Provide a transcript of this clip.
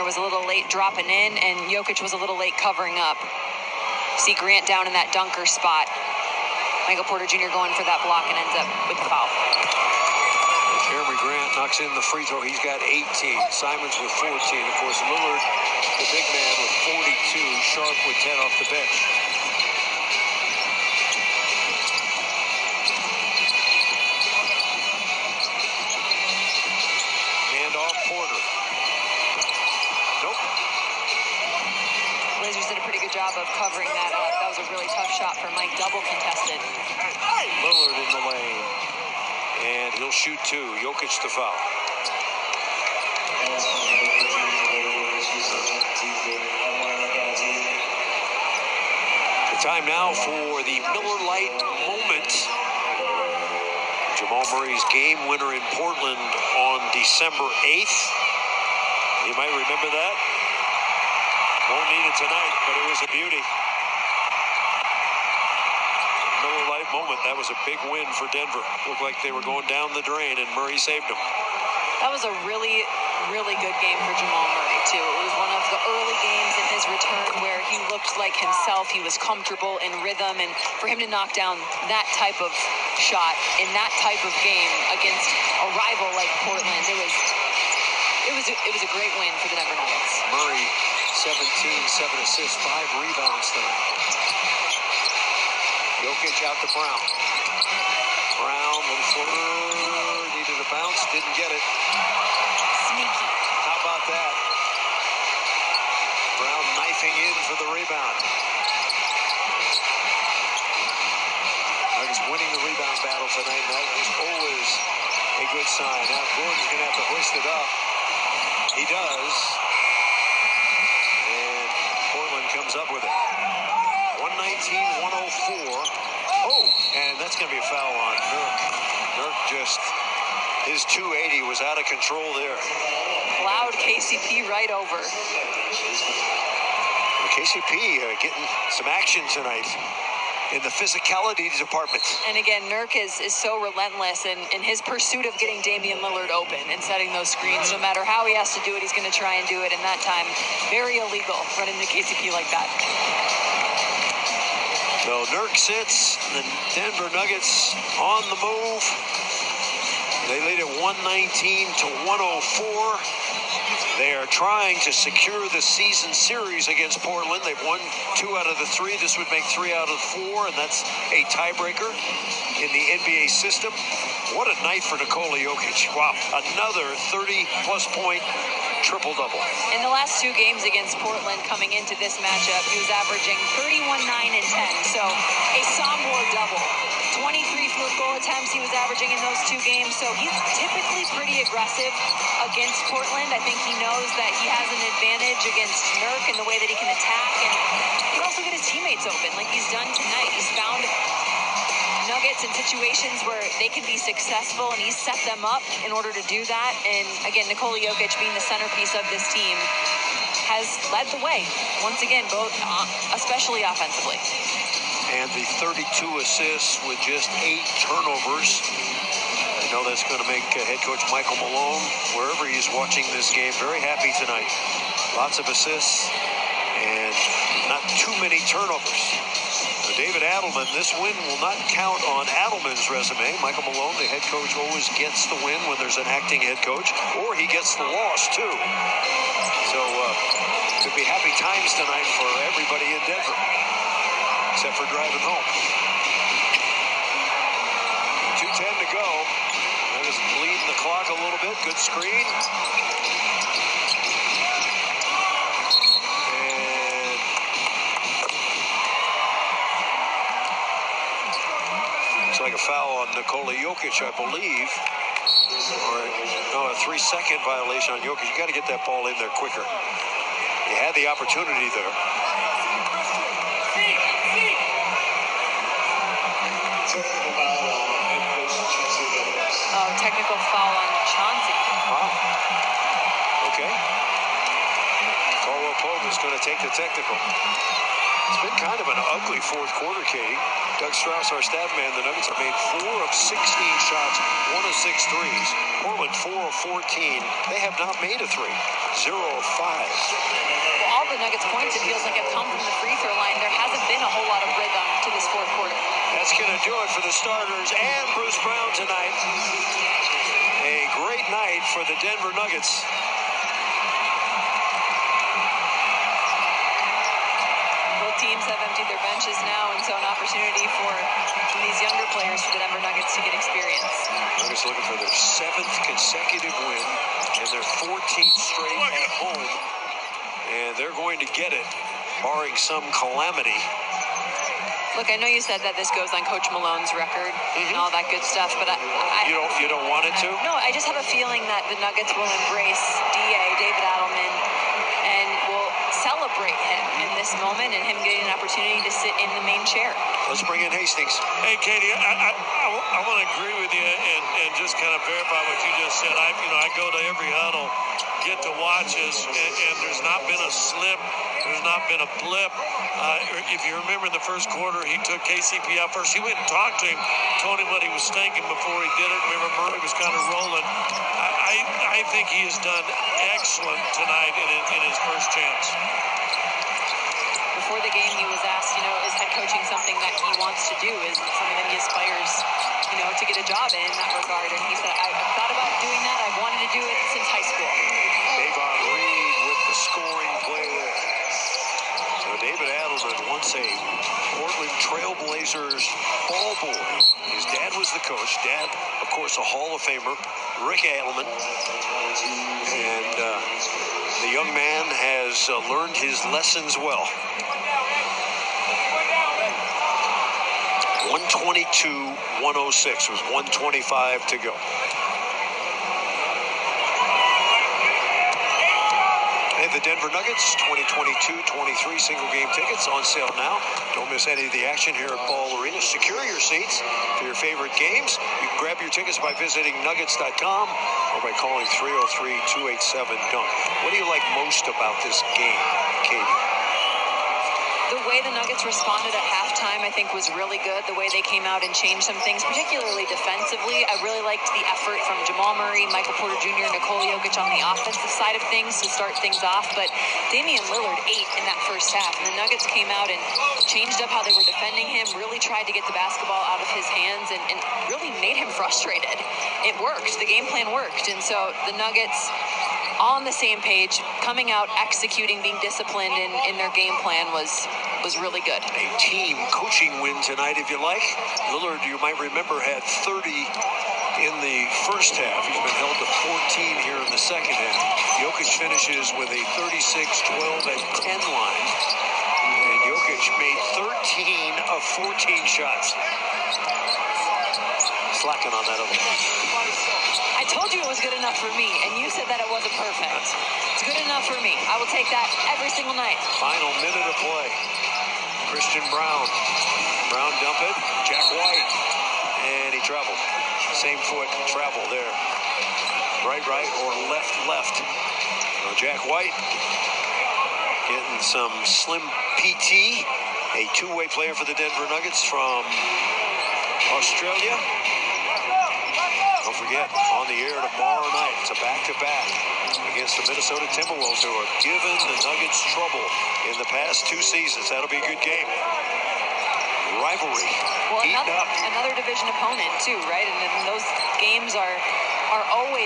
was a little late dropping in, and Jokic was a little late covering up. See Grant down in that dunker spot. Michael Porter Jr. going for that block and ends up with the foul. Jeremy Grant knocks in the free throw. He's got 18. Simons with 14. Of course, Lillard, the big man, with 42. Sharp with 10 off the bench. Handoff Porter. Nope. Blazers did a pretty good job of covering that up. That was a really tough shot for Mike, double contested. Lillard in the lane. And he'll shoot two. Jokic the foul. The time now for the Miller Lite moment. Jamal Murray's game winner in Portland on December 8th. You might remember that. Won't need it tonight, but it was a beauty. Miller Lite moment. That was a big win for Denver. Looked like they were going down the drain, and Murray saved them. That was a really, really good game for Jamal Murray, too. It was one of the early games in his return where he looked like himself. He was comfortable in rhythm, and for him to knock down that type of shot in that type of game against a rival like Portland, it was a great win for the Denver Nuggets. Murray, 17, 7 assists, 5 rebounds tonight. Jokic out to Brown. Brown, little floater, needed a bounce, didn't get it. Sneaky. How about that? Brown knifing in for the rebound. Nuggets winning the rebound battle tonight. That is always a good sign. Now Gordon's going to have to hoist it up. He does. And Portland comes up with it. 119-104. Oh, and that's going to be a foul on Nurk. Nurk just, his 280 was out of control there. Plowed KCP right over. KCP getting some action tonight in the physicality department. And again, Nurk is so relentless in his pursuit of getting Damian Lillard open and setting those screens. No matter how he has to do it, he's going to try and do it. And that time, very illegal running the KCP like that. So Nurk sits, the Denver Nuggets on the move. They lead at 119-104. They are trying to secure the season series against Portland. They've won 2 out of the 3. This would make 3 out of 4, and that's a tiebreaker in the NBA system. What a night for Nikola Jokic. Wow, another 30-plus point triple-double. In the last 2 games against Portland coming into this matchup, he was averaging 31, 9, and 10. So a sophomore double. 23 field goal attempts he was averaging in those 2 games. So he's typically pretty aggressive against Portland. I think he knows that he has an advantage against Nurk in the way that he can attack. And he can also get his teammates open like he's done tonight. He's found Nuggets in situations where they can be successful, and he's set them up in order to do that. And again, Nikola Jokic being the centerpiece of this team has led the way once again, both especially offensively. And the 32 assists with just 8 turnovers. I know that's going to make head coach Michael Malone, wherever he's watching this game, very happy tonight. Lots of assists and not too many turnovers. David Adelman, this win will not count on Adelman's resume. Michael Malone, the head coach, always gets the win when there's an acting head coach, or he gets the loss, too. So, could be happy times tonight for everybody in Denver, except for driving home. 2:10 to go. That is bleeding the clock a little bit. Good screen. Like a foul on Nikola Jokic, I believe. Or no, a 3-second violation on Jokic. You got to get that ball in there quicker. You had the opportunity there. Oh, technical foul on Chauncey. Wow. Okay. Caldwell Pope is going to take the technical. It's been kind of an ugly fourth quarter, Katie. Doug Strauss, our stat man, the Nuggets have made 4 of 16 shots, 1 of 6 threes. Portland 4 of 14. They have not made a 3. 0 of 5. Well, all the Nuggets points, it feels like, have come from the free throw line. There hasn't been a whole lot of rhythm to this fourth quarter. That's going to do it for the starters and Bruce Brown tonight. A great night for the Denver Nuggets. Both teams have emptied their benches now, and so an opportunity for these younger players for the Denver Nuggets to get experience. Nuggets looking for their 7th consecutive win and their 14th straight at home. And they're going to get it, barring some calamity. Look, I know you said that this goes on Coach Malone's record and all that good stuff, but You don't want it to? No, I just have a feeling that the Nuggets will embrace David Adelman, and will celebrate him in this moment and him getting an opportunity to sit in the main chair. Let's bring in Hastings. Hey, Katie, I want to agree with you and just kind of verify what you just said. I go to every huddle, get to watch us, and there's not been a slip. There's not been a blip. If you remember in the first quarter, he took KCP out first. He went and talked to him, told him what he was thinking before he did it. Remember, Murray was kind of rolling. I think he has done excellent tonight in his first chance. Before the game, he was asked, is head coaching something that he wants to do? Is it something that he aspires, to get a job in that regard? And he said, I've thought about doing that. I've wanted to do it since high school. Davon Reed with the scoring play there. So David Adelman, once a Portland Trailblazers ball boy. His dad was the coach. Dad, of course, a Hall of Famer, Rick Adelman. And the young man has learned his lessons well. 122-106 with 125 to go. Hey, the Denver Nuggets 2022-23 single game tickets on sale now. Don't miss any of the action here at Ball Arena. Secure your seats for your favorite games. You can grab your tickets by visiting nuggets.com or by calling 303-287-DUNK. What do you like most about this game, Katie? The way the Nuggets responded at halftime, I think, was really good. The way they came out and changed some things, particularly defensively. I really liked the effort from Jamal Murray, Michael Porter Jr., Nikola Jokic on the offensive side of things to start things off. But Damian Lillard ate in that first half, and the Nuggets came out and changed up how they were defending him, really tried to get the basketball out of his hands, and really made him frustrated. It worked. The game plan worked. And so the Nuggets, all on the same page, coming out, executing, being disciplined in their game plan was really good. A team coaching win tonight, if you like. Lillard, you might remember, had 30 in the first half. He's been held to 14 here in the second half. Jokic finishes with a 36-12 and 10 line. And Jokic made 13 of 14 shots. Slacking on that other one. I told you it was good enough for me, and you said that it wasn't perfect. It's good enough for me. I will take that every single night. Final minute of play. Christian Brown. Brown dump it. Jack White. And he traveled. Same foot travel there. Right or left. Jack White getting some slim PT. A two-way player for the Denver Nuggets from Australia. Don't forget, on the air tomorrow night, it's a back-to-back against the Minnesota Timberwolves, who have given the Nuggets trouble in the past 2 seasons. That'll be a good game. Rivalry. Well, heating up. another division opponent, too, right? And those games are always